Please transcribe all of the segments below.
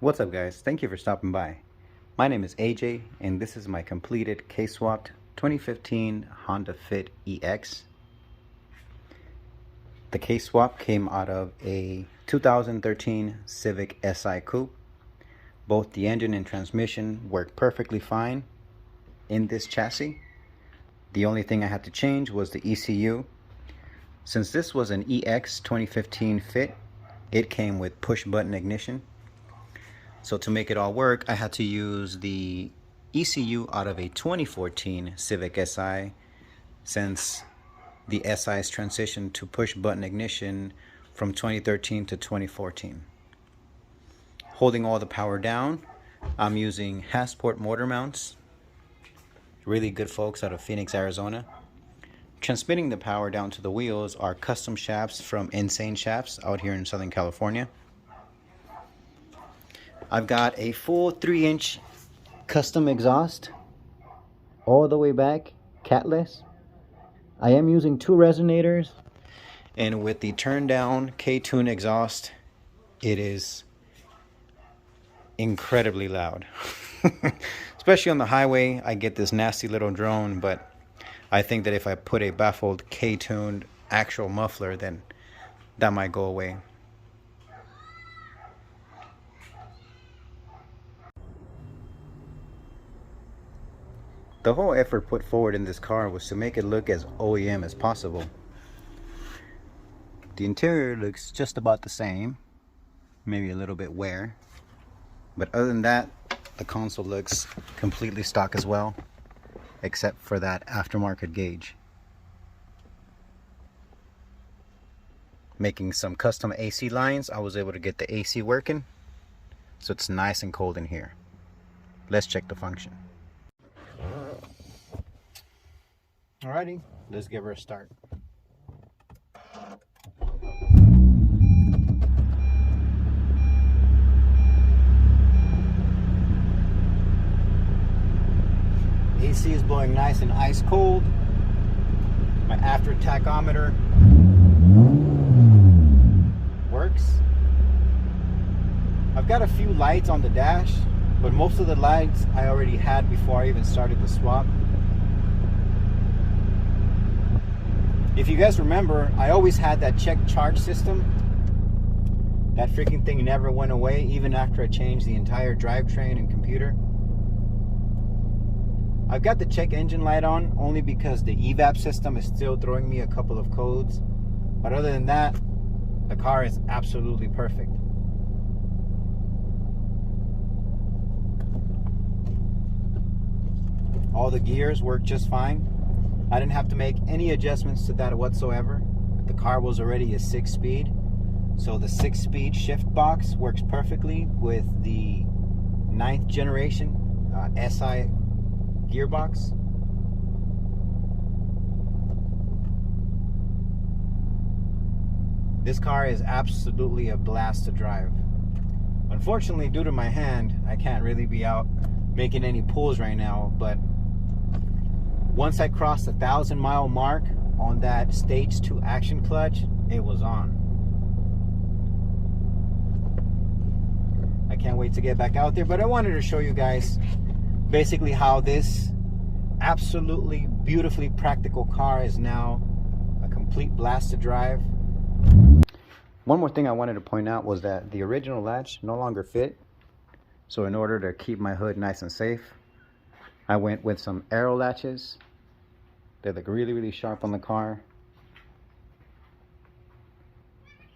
What's up, guys? Thank you for stopping by. My name is AJ and this is my completed K-swapped 2015 Honda Fit EX. The K-swap came out of a 2013 Civic Si Coupe. Both the engine and transmission work perfectly fine in this chassis. The only thing I had to change was the ECU. Since this was an EX 2015 Fit, it came with push button ignition. So to make it all work, I had to use the ECU out of a 2014 Civic Si, since the SI's transitioned to push button ignition from 2013 to 2014. Holding all the power down, I'm using Hasport motor mounts. Really good folks out of Phoenix, Arizona. Transmitting the power down to the wheels are custom shafts from Insane Shafts out here in Southern California. I've got a full 3-inch custom exhaust all the way back, catless. I am using 2 resonators, and with the turn down K-Tune exhaust, it is incredibly loud. Especially on the highway, I get this nasty little drone, but I think that if I put a baffled K-tuned actual muffler, then that might go away. The whole effort put forward in this car was to make it look as OEM as possible. The interior looks just about the same, maybe a little bit wear, but other than that, the console looks completely stock as well, except for that aftermarket gauge. Making some custom AC lines, I was able to get the AC working, so it's nice and cold in here. Let's check the function. Alrighty, let's give her a start. AC is blowing nice and ice cold. My after tachometer works. I've got a few lights on the dash, but most of the lights I already had before I even started the swap. If you guys remember, I always had that check charge system. That freaking thing never went away, even after I changed the entire drivetrain and computer. I've got the check engine light on only because the evap system is still throwing me a couple of codes. But other than that, the car is absolutely perfect. All the gears work just fine. I didn't have to make any adjustments to that whatsoever. The car was already a 6-speed, so the 6-speed shift box works perfectly with the 9th generation SI gearbox. This car is absolutely a blast to drive. Unfortunately, due to my hand, I can't really be out making any pulls right now, but once I crossed the 1,000-mile mark on that stage 2 action clutch, it was on. I can't wait to get back out there, but I wanted to show you guys basically how this absolutely beautifully practical car is now a complete blast to drive. One more thing I wanted to point out was that the original latch no longer fit. So in order to keep my hood nice and safe, I went with some Aero latches. They look really, really sharp on the car.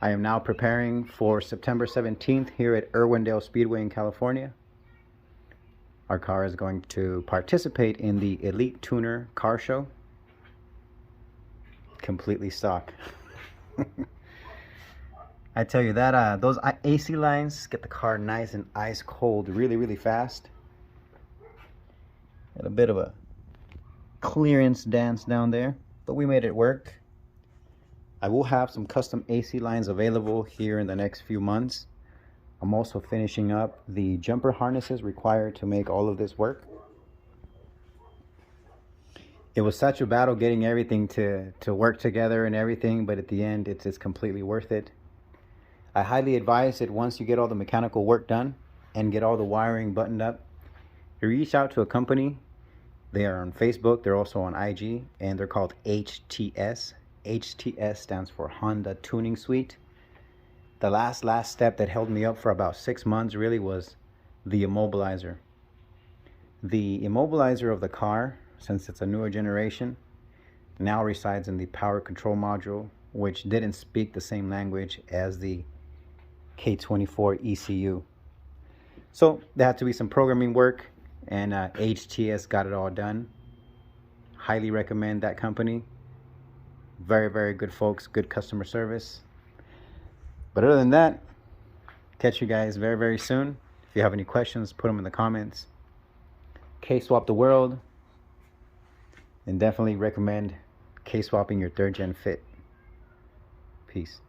I am now preparing for September 17th here at Irwindale Speedway in California. Our car is going to participate in the Elite Tuner car show. Completely stock. I tell you that those AC lines get the car nice and ice cold really, really fast. Got a bit of a clearance dance down there, but we made it work. I will have some custom AC lines available here in the next few months. I'm also finishing up the jumper harnesses required to make all of this work. It was such a battle getting everything to work together and everything, but at the end it's completely worth it. I highly advise that once you get all the mechanical work done, and get all the wiring buttoned up, you reach out to a company. They are on Facebook, they're also on IG, and they're called HTS. HTS stands for Honda Tuning Suite. The last step that held me up for about 6 months really was the immobilizer. The immobilizer of the car, since it's a newer generation, now resides in the power control module, which didn't speak the same language as the K24 ECU. So there had to be some programming work, and HTS got it all done. Highly recommend that company. Very, very good folks, good customer service. But other than that, catch you guys very, very soon. If you have any questions, put them in the comments. K-Swap the world. And definitely recommend K-swapping your 3rd gen Fit. Peace.